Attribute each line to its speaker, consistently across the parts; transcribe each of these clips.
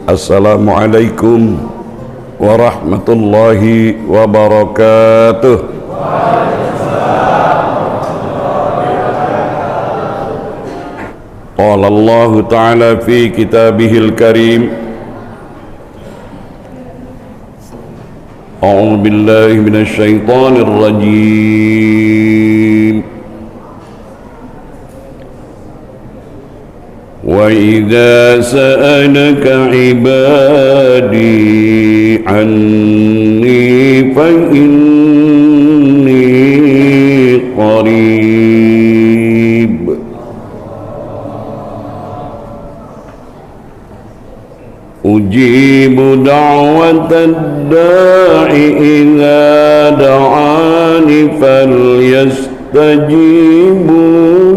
Speaker 1: Assalamualaikum warahmatullahi wabarakatuh. Qala Allah Ta'ala fi kitabihil karim, A'udzu billahi minasy syaithanir rajim. Wa idza sa'alaka 'ibadi 'anni fa inni qarib ujibu da'watad da'i idza da'ani falyastajibu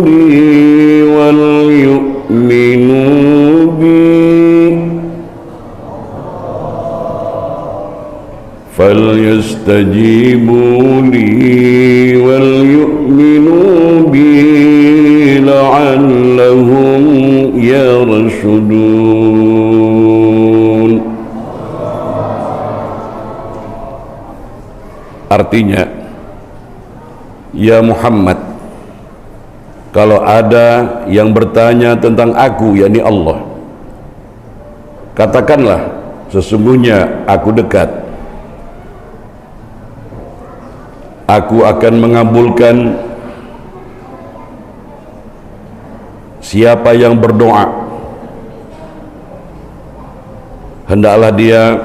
Speaker 1: li wal yu'minu bi falyastajibu li wal yu'minu bi la'allahum yarshudun. Artinya, ya Muhammad, kalau ada yang bertanya tentang aku, yakni Allah, katakanlah sesungguhnya aku dekat. Aku akan mengabulkan siapa yang berdoa. Hendaklah dia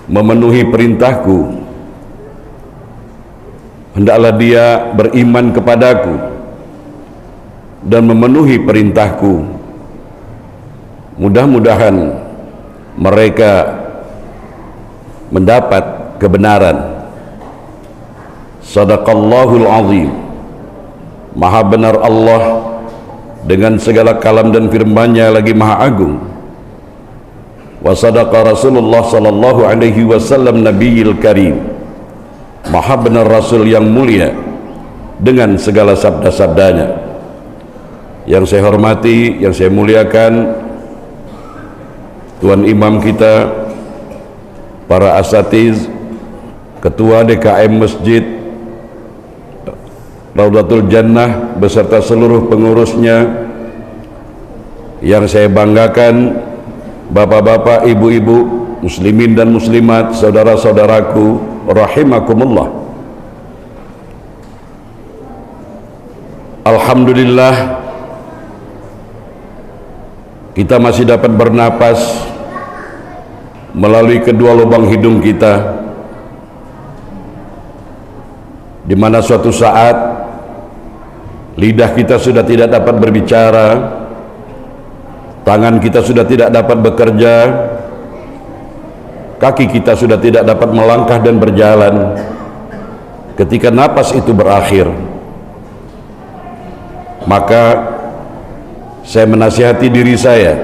Speaker 1: memenuhi perintahku, hendaklah dia beriman kepadaku dan memenuhi perintahku. Mudah-mudahan mereka mendapat kebenaran. Sadaqallahul azim. Maha benar Allah dengan segala kalam dan firman-Nya lagi maha agung. Wa sadaqa Rasulullah sallallahu alaihi wasallam nabiyil karim. Maha benar Rasul yang mulia dengan segala sabda-sabdanya. Yang saya hormati, yang saya muliakan Tuan Imam kita, para asatiz, Ketua DKM Masjid Raudatul Jannah beserta seluruh pengurusnya, yang saya banggakan bapak-bapak, ibu-ibu, muslimin dan muslimat, saudara-saudaraku rahimakumullah. Alhamdulillah kita masih dapat bernapas melalui kedua lubang hidung kita, di mana suatu saat lidah kita sudah tidak dapat berbicara, tangan kita sudah tidak dapat bekerja, kaki kita sudah tidak dapat melangkah dan berjalan. Ketika napas itu berakhir, maka saya menasihati diri saya,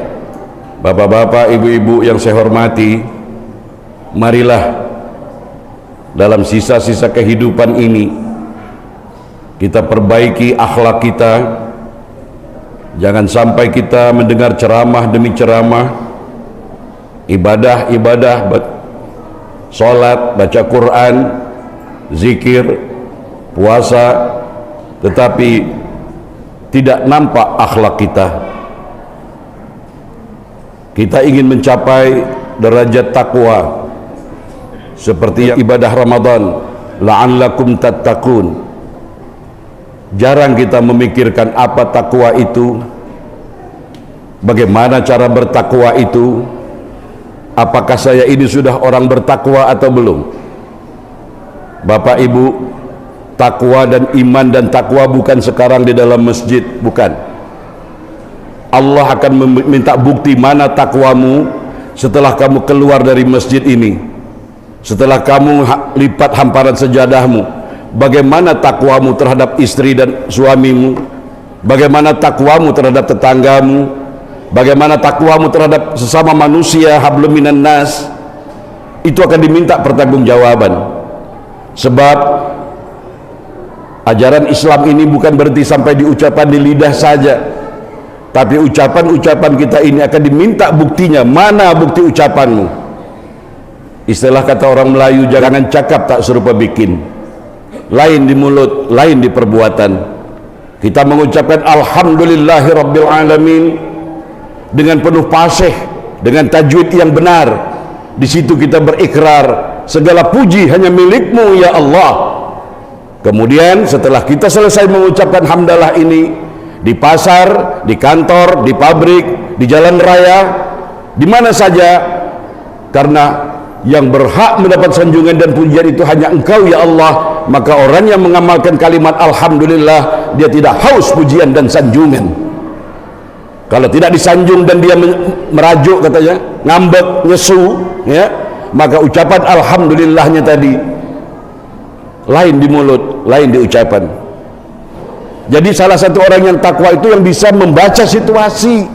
Speaker 1: bapak-bapak, ibu-ibu yang saya hormati, marilah dalam sisa-sisa kehidupan ini kita perbaiki akhlak kita. Jangan sampai kita mendengar ceramah demi ceramah, ibadah, sholat, baca Quran, zikir, puasa, tetapi tidak nampak akhlak kita. Kita ingin mencapai derajat takwa seperti ibadah Ramadan, la'allakum tattaqun. Jarang kita memikirkan apa takwa itu, bagaimana cara bertakwa itu, apakah saya ini sudah orang bertakwa atau belum. Bapak Ibu, takwa dan iman dan takwa bukan sekarang di dalam masjid, bukan. Allah akan meminta bukti mana takwamu setelah kamu keluar dari masjid ini, setelah kamu lipat hamparan sejadahmu. Bagaimana takwamu terhadap istri dan suamimu, bagaimana takwamu terhadap tetanggamu, bagaimana takwamu terhadap sesama manusia, hablum minan nas. Itu akan diminta pertanggungjawaban. Sebab ajaran Islam ini bukan berhenti sampai di ucapan di lidah saja, Tapi ucapan-ucapan kita ini akan diminta buktinya. Mana bukti ucapanmu? Istilah kata orang Melayu, jangan cakap tak serupa bikin. Lain di mulut, lain di perbuatan. Kita mengucapkan Alhamdulillahi Rabbil Alamin dengan penuh fasih, dengan tajwid yang benar. Di situ kita berikrar, segala puji hanya milikmu ya Allah. Kemudian setelah kita selesai mengucapkan hamdalah ini, di pasar, di kantor, di pabrik, di jalan raya, di mana saja, karena yang berhak mendapat sanjungan dan pujian itu hanya Engkau ya Allah, maka orang yang mengamalkan kalimat Alhamdulillah, dia tidak haus pujian dan sanjungan. Kalau tidak disanjung dan dia merajuk katanya, ngambek, nyesu, ya, maka ucapan Alhamdulillahnya tadi lain di mulut, lain di ucapan. Jadi salah satu orang yang takwa itu yang bisa membaca situasi,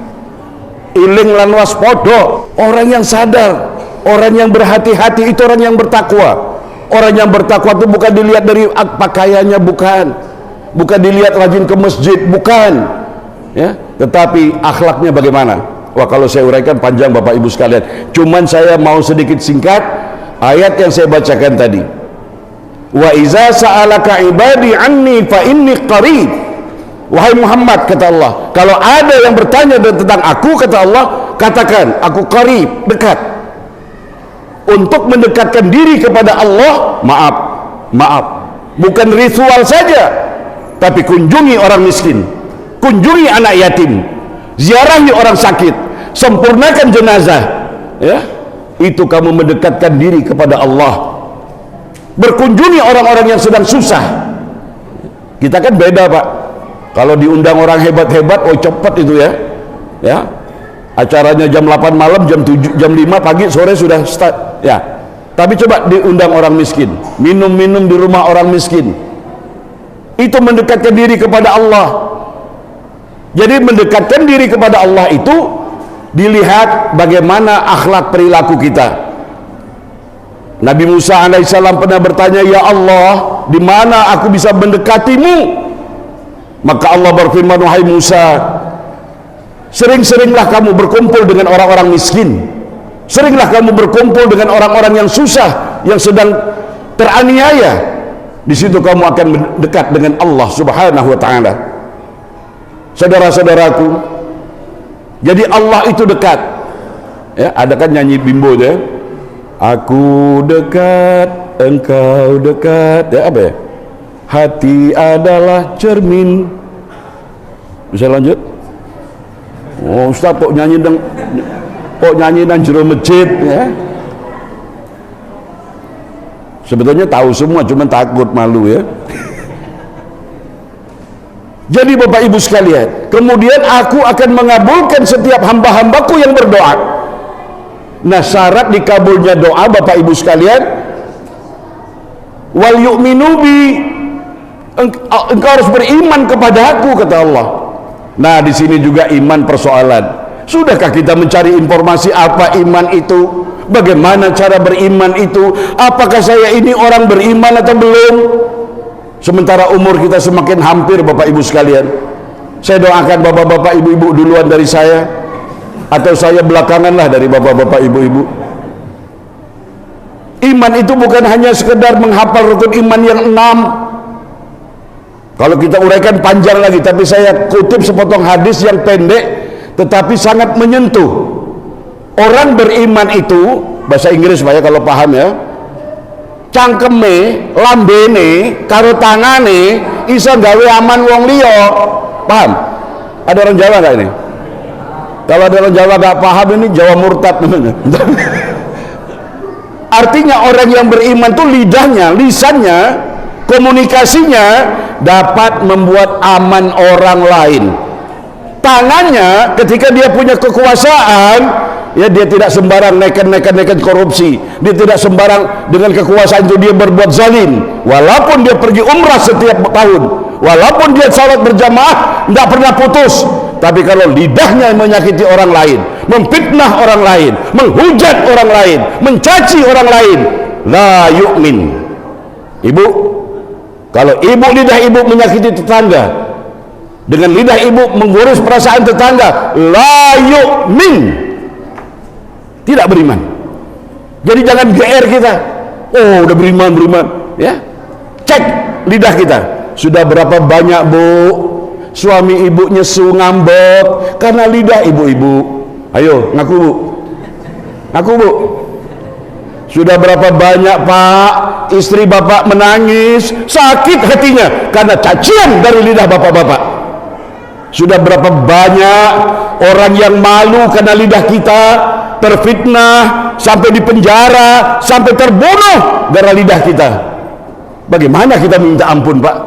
Speaker 1: iling lan waspada, orang yang sadar, orang yang berhati-hati, itu orang yang bertakwa. Orang yang bertakwa itu bukan dilihat dari pakaiannya, bukan dilihat rajin ke masjid, bukan, ya, tetapi akhlaknya bagaimana. Wah, kalau saya uraikan panjang Bapak Ibu sekalian, cuman saya mau sedikit singkat ayat yang saya bacakan tadi. Wa iza sa'alaka ibadi anni fa inni qarib. Wahai Muhammad, kata Allah, kalau ada yang bertanya tentang aku, kata Allah, katakan aku qarib, dekat. Untuk mendekatkan diri kepada Allah, maaf, bukan ritual saja, tapi kunjungi orang miskin, kunjungi anak yatim, ziarahi orang sakit, sempurnakan jenazah, ya, itu kamu mendekatkan diri kepada Allah. Berkunjungi orang-orang yang sedang susah. Kita kan beda Pak, kalau diundang orang hebat-hebat, oh cepat itu ya, ya, acaranya jam 8 malam, jam 7, jam 5 pagi, sore sudah start, ya. Tapi coba diundang orang miskin, minum-minum di rumah orang miskin, itu mendekatkan diri kepada Allah. Jadi mendekatkan diri kepada Allah itu dilihat bagaimana akhlak perilaku kita. Nabi Musa alaihissalam pernah bertanya, ya Allah, di mana aku bisa mendekatimu? Maka Allah berfirman, wahai Musa, sering-seringlah kamu berkumpul dengan orang-orang miskin, seringlah kamu berkumpul dengan orang-orang yang susah, yang sedang teraniaya. Di situ kamu akan dekat dengan Allah Subhanahu wa taala. Saudara-saudaraku, jadi Allah itu dekat. Ya, ada kan nyanyi Bimbo ya? Aku dekat, engkau dekat, ya apa ya? Hati adalah cermin. Bisa lanjut? Oh, Ustaz kok nyanyi dan jero masjid, ya? Sebetulnya tahu semua, cuma takut malu ya. Jadi Bapak Ibu sekalian, kemudian aku akan mengabulkan setiap hamba-hambaku yang berdoa. Nah, syarat dikabulnya doa Bapak Ibu sekalian, wal yu'minu bi, engkau harus beriman kepada aku, kata Allah. Nah, di sini juga iman persoalan. Sudahkah kita mencari informasi apa iman itu? Bagaimana cara beriman itu? Apakah saya ini orang beriman atau belum? Sementara umur kita semakin hampir Bapak Ibu sekalian. Saya doakan bapak-bapak, ibu-ibu duluan dari saya, atau saya belakangan lah dari bapak-bapak, ibu-ibu. Iman itu bukan hanya sekedar menghafal rukun iman yang 6. Kalau kita uraikan panjang lagi, tapi saya kutip sepotong hadis yang pendek tetapi sangat menyentuh. Orang beriman itu, bahasa Inggris Pak ya kalau paham ya, cangkeme, lambene, karo tangane iso gawe aman wong liya. Paham? Ada orang Jawa nggak ini? Kalau ada orang Jawa nggak paham, ini Jawa murtad namanya. Artinya orang yang beriman tuh lidahnya, lisannya, komunikasinya dapat membuat aman orang lain. Tangannya ketika dia punya kekuasaan, ya dia tidak sembarang neken korupsi, dia tidak sembarang dengan kekuasaan itu dia berbuat zalim. Walaupun dia pergi umrah setiap tahun, walaupun dia salat berjamaah tidak pernah putus, tapi kalau lidahnya menyakiti orang lain, memfitnah orang lain, menghujat orang lain, mencaci orang lain, la yu'min. Ibu, kalau ibu lidah ibu menyakiti tetangga, dengan lidah ibu mengurus perasaan tetangga, la yu'min, tidak beriman. Jadi jangan GR kita, oh udah beriman, ya. Cek lidah kita, sudah berapa banyak bu suami ibu nyesu ngambek karena lidah ibu-ibu. Ayo ngaku bu, ngaku bu. Sudah berapa banyak pak istri bapak menangis sakit hatinya karena cacian dari lidah bapak-bapak. Sudah berapa banyak orang yang malu karena lidah kita, terfitnah sampai di penjara, sampai terbunuh gara lidah kita. Bagaimana kita minta ampun pak?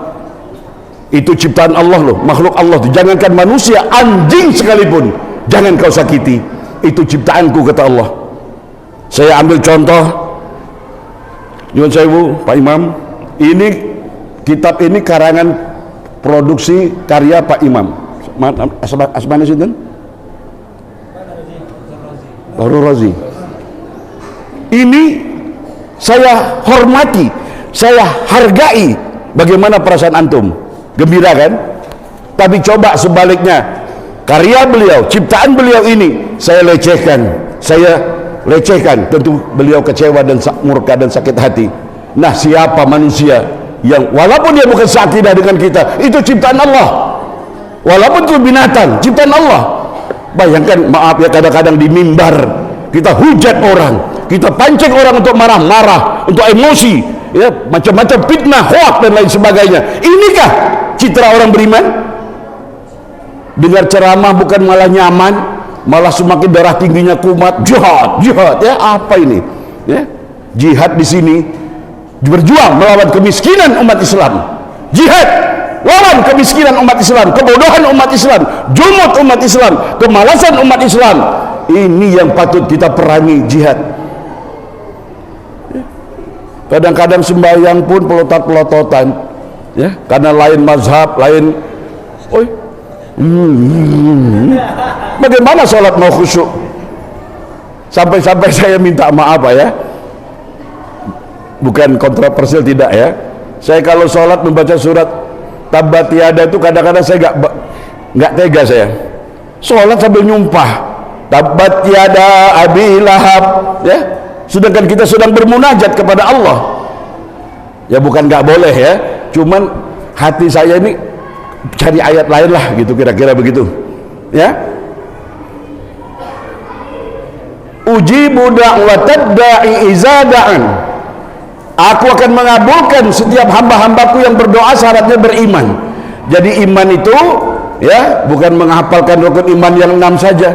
Speaker 1: Itu ciptaan Allah loh, makhluk Allah. Jangankan manusia, anjing sekalipun jangan kau sakiti. Itu ciptaanku kata Allah. Saya ambil contoh, nyuwun sewu Pak Imam, ini kitab ini karangan produksi karya Pak Imam. Asmane sinten? Baru Razi. Ini saya hormati, saya hargai. Bagaimana perasaan antum? Gembira kan? Tapi coba sebaliknya, karya beliau, ciptaan beliau ini saya lecehkan, tentu beliau kecewa dan murka dan sakit hati. Nah, siapa manusia yang walaupun dia bukan seakidah dengan kita, itu ciptaan Allah, walaupun itu binatang, ciptaan Allah. Bayangkan, maaf ya, kadang-kadang di mimbar kita hujat orang, kita pancing orang untuk marah-marah, untuk emosi, ya, macam-macam fitnah, hoak dan lain sebagainya. Inikah citra orang beriman? Dengar ceramah bukan malah nyaman, malah semakin darah tingginya kumat. Jihad ya, apa ini ya? Jihad di sini berjuang melawan kemiskinan umat Islam, jihad lawan kemiskinan umat Islam, kebodohan umat Islam, jumud umat Islam, kemalasan umat Islam. Ini yang patut kita perangi, jihad. Kadang-kadang sembahyang pun pelotot-pelototan, ya, karena lain mazhab, lain. Bagaimana sholat mau khusyuk? Sampai-sampai saya minta maaf ya, bukan kontroversial tidak ya. Saya kalau sholat membaca surat Tabbat Yada itu kadang-kadang saya nggak tega saya. Sholat sambil nyumpah Tabbat Yada Abi Lahab, ya. Sedangkan kita sedang bermunajat kepada Allah. Ya bukan nggak boleh ya, cuman hati saya ini cari ayat lain lah gitu, kira-kira begitu ya. Ujibu da'watad da'i iza da'an, aku akan mengabulkan setiap hamba-hambaku yang berdoa, syaratnya beriman. Jadi iman itu ya bukan menghafalkan rukun iman yang 6 saja.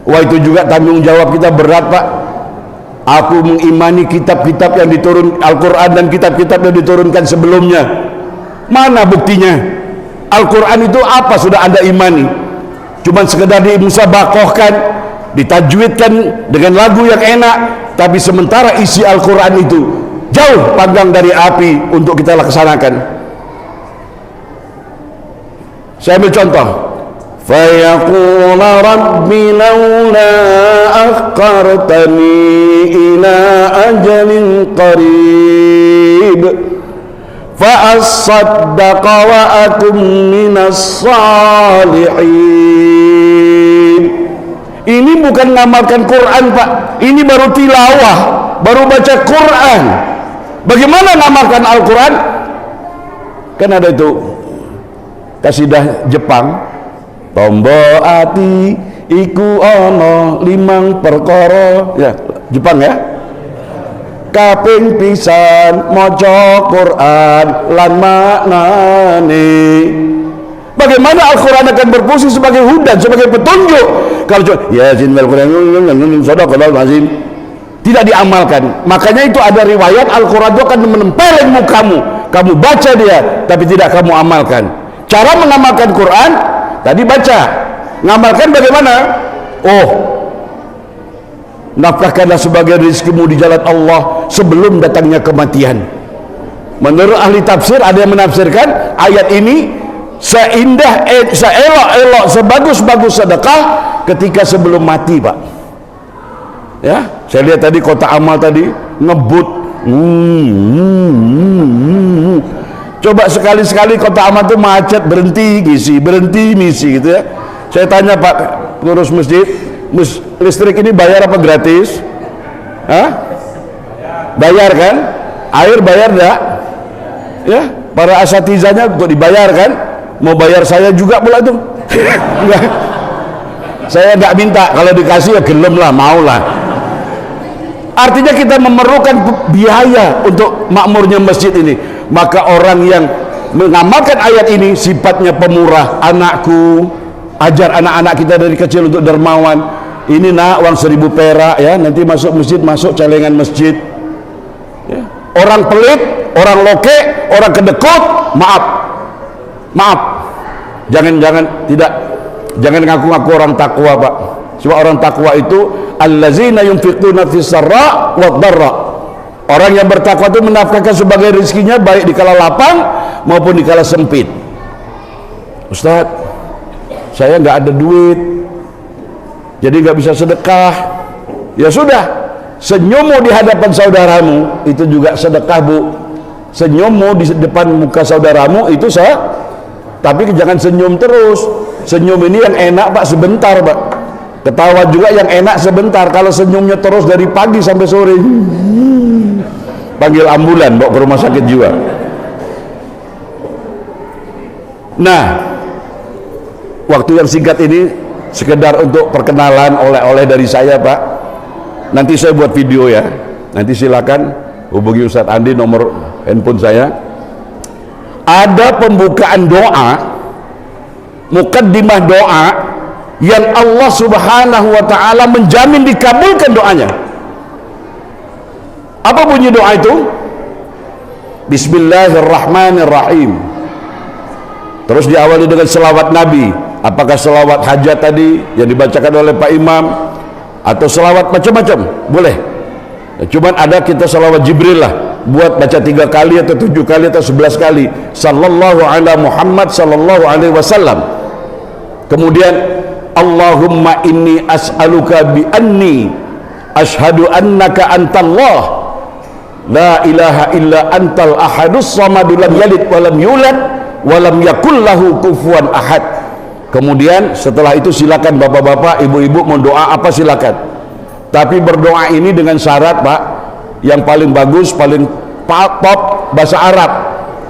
Speaker 1: Wah, itu juga tanggung jawab kita berat pak. Aku mengimani kitab-kitab yang diturun Al-Quran dan kitab-kitab yang diturunkan sebelumnya. Mana buktinya? Al-Quran itu apa sudah Anda imani? Cuman sekedar dimusabakohkan, ditajwidkan dengan lagu yang enak, tapi sementara isi Al-Quran itu jauh panggang dari api untuk kita laksanakan. Saya ambil contoh. فَيَقُولَ رَبِّ لَوْلَا أَخَّرْتَنِي إِلَى أَجَلٍ قَرِيبٍ فَأَصَّدَّقَ وَأَكُن مِّنَ الصَّالِحِينَ. Ini bukan ngamalkan Quran pak, ini baru tilawah, baru baca Quran. Bagaimana ngamalkan Al-Quran? Kan ada itu kasidah Jepang, tombo ati iku ono 5 perkara, ya Jepang ya. Kaping pisan maca Quran lan maknane. Bagaimana Al-Quran akan berfungsi sebagai hudan, sebagai petunjuk kalau Yasin wal Quran sadaqallahul azim tidak diamalkan? Makanya itu ada riwayat Al-Quran itu akan menempeleng mukamu, kamu baca dia tapi tidak kamu amalkan. Cara mengamalkan Quran tadi baca, ngamalkan bagaimana? Oh, nafkahkanlah sebagian rezekimu di jalan Allah sebelum datangnya kematian. Menurut ahli tafsir ada yang menafsirkan ayat ini seindah, seelok-elok, sebagus-bagus sedekah ketika sebelum mati pak. Ya, saya lihat tadi kotak amal tadi ngebut. Coba sekali-sekali Kota Aman tuh macet, berhenti ngisi gitu ya. Saya tanya Pak pengurus masjid, listrik ini bayar apa gratis? Hah? Bayar kan? Air bayar enggak? Ya, para asatizanya untuk dibayar kan? Mau bayar saya juga pula tuh. Enggak. Saya enggak minta, kalau dikasih ya gelem lah, mau lah. Artinya kita memerlukan biaya untuk makmurnya masjid ini. Maka orang yang mengamalkan ayat ini sifatnya pemurah. Anakku, ajar anak-anak kita dari kecil untuk dermawan. Ini nak, uang 1000 perak ya, nanti masuk masjid, masuk celengan masjid ya. Orang pelit, orang loke, orang kedekut, maaf, jangan ngaku-ngaku orang takwa Pak. Sebab orang takwa itu allazina yunfiquna fis sarra wad dharra. Orang yang bertakwa itu menafkahkan sebagai rezekinya baik di kala lapang maupun di kala sempit. Ustaz, saya nggak ada duit, jadi nggak bisa sedekah. Ya sudah, senyummu di hadapan saudaramu itu juga sedekah Bu. Senyummu di depan muka saudaramu itu tapi jangan senyum terus. Senyum ini yang enak Pak sebentar Pak. Ketawa juga yang enak sebentar. Kalau senyumnya terus dari pagi sampai sore, panggil ambulan, bawa ke rumah sakit jiwa. Nah, waktu yang singkat ini sekedar untuk perkenalan oleh-oleh dari saya Pak. Nanti saya buat video ya. Nanti silakan hubungi Ustadz Andi, nomor handphone saya. Ada pembukaan doa, mukaddimah doa yang Allah Subhanahu wa ta'ala menjamin dikabulkan doanya. Apa bunyi doa itu? Bismillahirrahmanirrahim. Terus diawali dengan selawat Nabi. Apakah selawat hajat tadi yang dibacakan oleh Pak Imam, atau selawat macam-macam? Boleh. Cuman ada kita selawat Jibril lah, buat baca 3 kali atau 7 kali atau 11 kali. Sallallahu ala Muhammad sallallahu alaihi wasallam. Kemudian Allahumma inni as'aluka bi anni ashhadu annaka antallah la ilaha illa antal ahadus samadu lam yalid walam yulad walam yakul lahu kufuwan ahad. Kemudian setelah itu silakan bapak-bapak, ibu-ibu mau doa apa silakan. Tapi berdoa ini dengan syarat Pak, yang paling bagus, paling top bahasa Arab.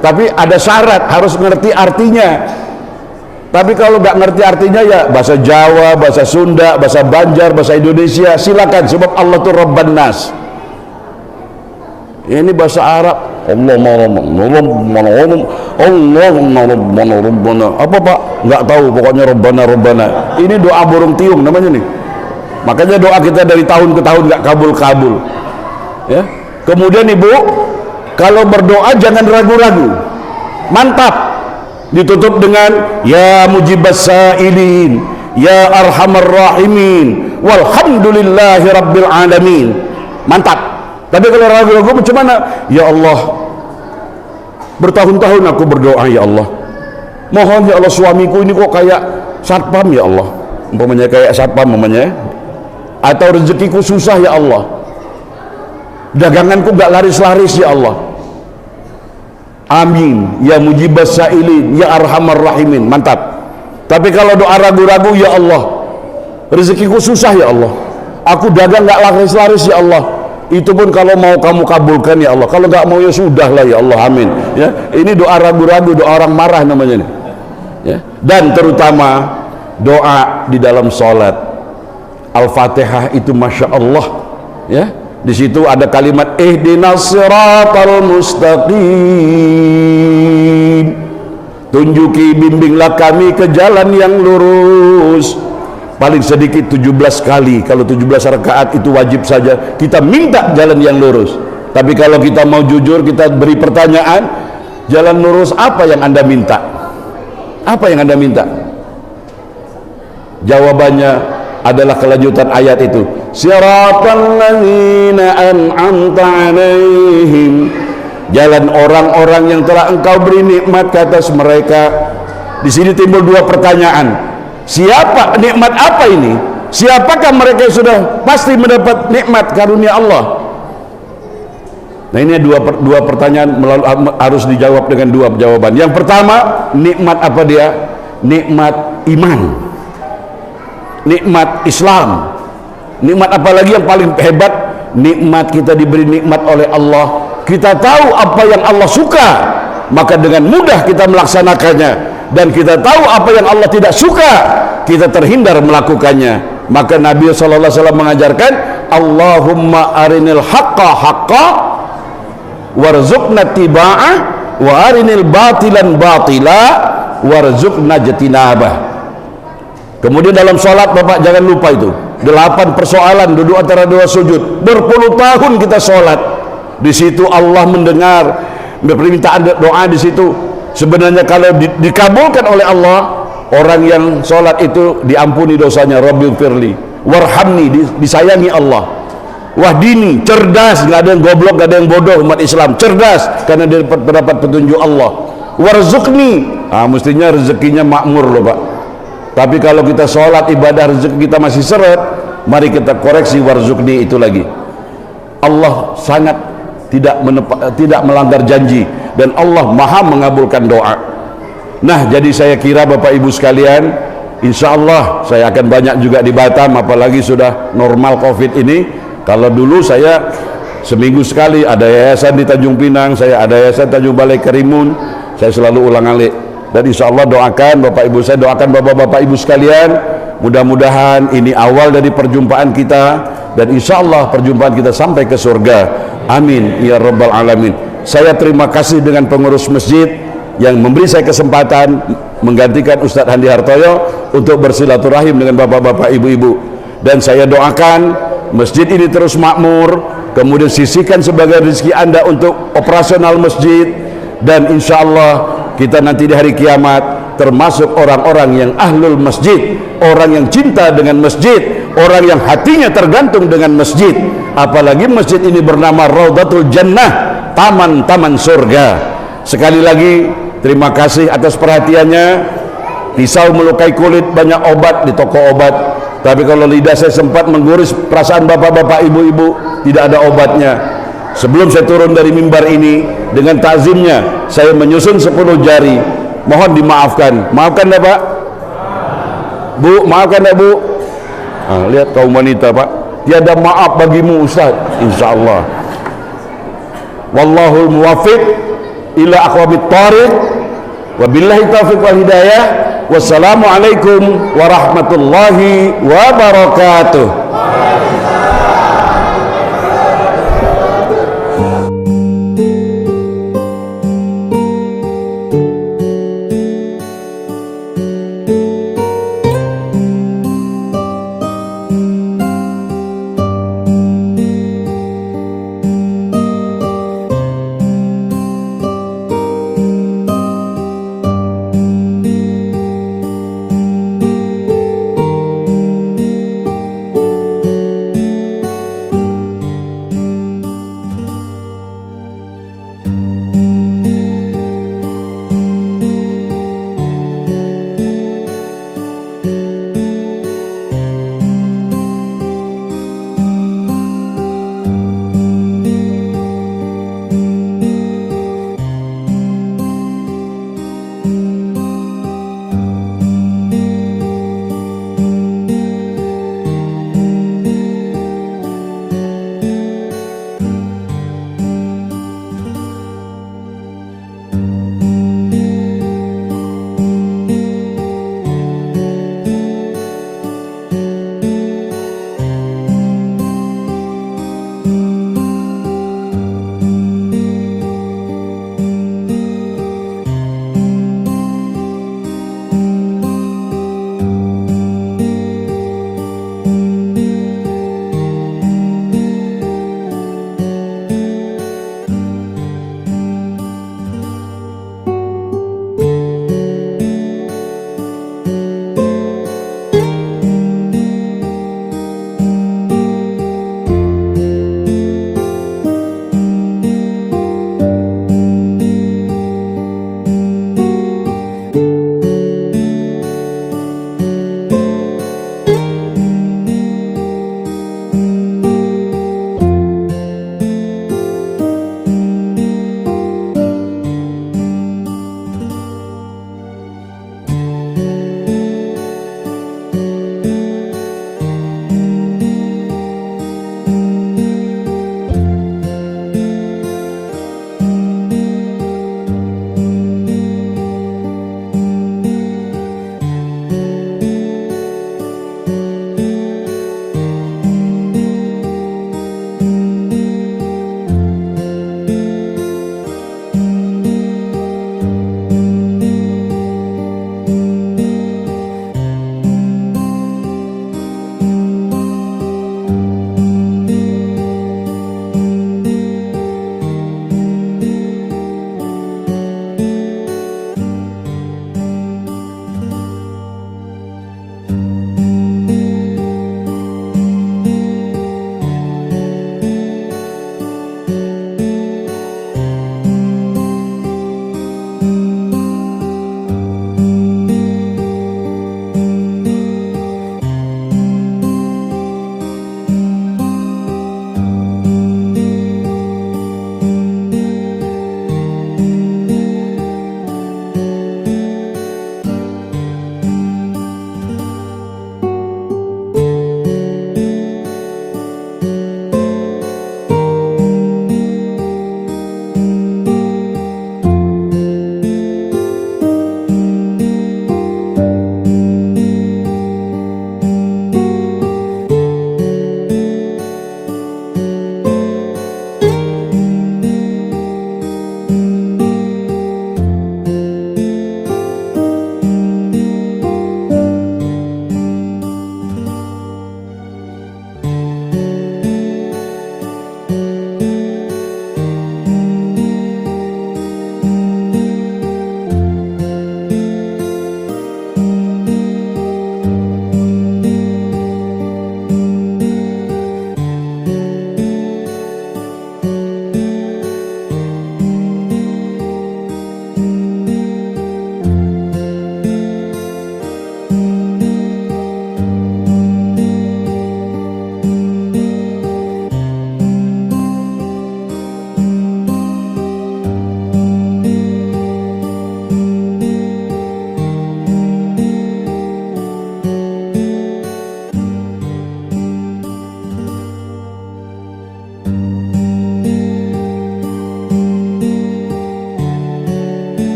Speaker 1: Tapi ada syarat, harus ngerti artinya. Tapi kalau nggak ngerti artinya ya bahasa Jawa, bahasa Sunda, bahasa Banjar, bahasa Indonesia, silakan. Sebab Allah tuh Rabban Nas. Ini bahasa Arab. Allah apa Pak? Nggak tahu, pokoknya Rabbana. Ini doa burung tiung namanya nih. Makanya doa kita dari tahun ke tahun nggak kabul-kabul. Ya. Kemudian Ibu, kalau berdoa jangan ragu-ragu. Mantap. Ditutup dengan ya mujibas sa'ilin, ya arhamar rahimin, walhamdulillahi rabbil alamin. Mantap. Tapi kalau ragu-ragu macam mana? Ya Allah, bertahun-tahun aku berdoa ya Allah, mohon ya Allah suamiku ini kok kayak satpam ya Allah, umpamanya kayak satpam umpamanya, atau rezekiku susah ya Allah, daganganku gak laris-laris ya Allah. Amin ya mujibas sa'ilin, ya arhamar rahimin. Mantap. Tapi kalau doa ragu-ragu, ya Allah rezekiku susah ya Allah, aku dagang gak laris-laris ya Allah, itu pun kalau mau kamu kabulkan ya Allah, kalau nggak mau ya sudah lah ya Allah, amin ya. Ini doa ragu-ragu, doa orang marah namanya nih ya. Dan terutama doa di dalam sholat, Al-Fatihah itu Masya Allah ya. Di situ ada kalimat ihdinas siratal mustaqim, tunjuki bimbinglah kami ke jalan yang lurus. Paling sedikit 17 kali. Kalau 17 rakaat itu wajib saja kita minta jalan yang lurus. Tapi kalau kita mau jujur, kita beri pertanyaan, jalan lurus apa yang Anda minta? Apa yang Anda minta? Jawabannya adalah kelanjutan ayat itu, siratal ladzina an'amta 'alaihim, jalan orang-orang yang telah Engkau beri nikmat ke atas mereka. Di sini timbul dua pertanyaan. Siapa nikmat apa ini? Siapakah mereka yang sudah pasti mendapat nikmat karunia Allah? Nah, ini dua pertanyaan harus dijawab dengan dua jawaban. Yang pertama, nikmat apa dia? Nikmat iman, nikmat Islam. Nikmat apa lagi yang paling hebat? Nikmat kita diberi nikmat oleh Allah. Kita tahu apa yang Allah suka, maka dengan mudah kita melaksanakannya. Dan kita tahu apa yang Allah tidak suka, kita terhindar melakukannya. Maka Nabi SAW mengajarkan, Allahumma arinil haqqa haqqa warzuqna tiba'ah wa arinil batilan batila warzuqna jatinabah. Kemudian dalam sholat, Bapak jangan lupa itu 8 persoalan duduk antara 2 sujud. Berpuluh tahun kita sholat, di situ Allah mendengar permintaan doa. Di situ sebenarnya kalau dikabulkan oleh Allah, orang yang sholat itu diampuni dosanya. Rabbil firli warhamni, disayangi Allah. Wahdini, cerdas, nggak ada yang goblok, nggak ada yang bodoh. Umat Islam cerdas karena dia mendapat petunjuk Allah. Warzuqni, mestinya rezekinya makmur loh Pak. Tapi kalau kita sholat ibadah rezeki kita masih seret, mari kita koreksi warzuqni itu lagi. Allah sangat tidak melanggar janji, dan Allah maha mengabulkan doa. Nah, jadi saya kira Bapak Ibu sekalian, insya Allah saya akan banyak juga di Batam, apalagi sudah normal COVID ini. Kalau dulu saya seminggu sekali ada yayasan di Tanjung Pinang, saya ada yayasan Tanjung Balai Karimun, saya selalu ulang-alik. Dan insya Allah doakan Bapak Ibu, saya doakan Bapak Ibu sekalian, mudah-mudahan ini awal dari perjumpaan kita, dan insya Allah perjumpaan kita sampai ke surga. Amin ya rabbal alamin. Saya terima kasih dengan pengurus masjid yang memberi saya kesempatan menggantikan Ustadz Handi Hartoyo untuk bersilaturahim dengan bapak-bapak, ibu-ibu. Dan saya doakan masjid ini terus makmur, kemudian sisihkan sebagai rezeki Anda untuk operasional masjid, dan insya Allah kita nanti di hari kiamat termasuk orang-orang yang ahlul masjid, orang yang cinta dengan masjid, orang yang hatinya tergantung dengan masjid. Apalagi masjid ini bernama Raudatul Jannah, taman-taman surga. Sekali lagi terima kasih atas perhatiannya. Pisau melukai kulit, banyak obat di toko obat, tapi kalau lidah saya sempat mengguris perasaan bapak-bapak, ibu-ibu, tidak ada obatnya. Sebelum saya turun dari mimbar ini, dengan takzimnya saya menyusun 10 jari. Mohon dimaafkan. Maafkan ya Pak? Bu, maafkan ya Bu? Lihat kaum wanita Pak, tiada maaf bagimu Ustaz, insyaallah. Wallahul muwaffiq ila aqwamit thariq, wabillahi taufiq wal hidayah. Wassalamualaikum warahmatullahi wabarakatuh.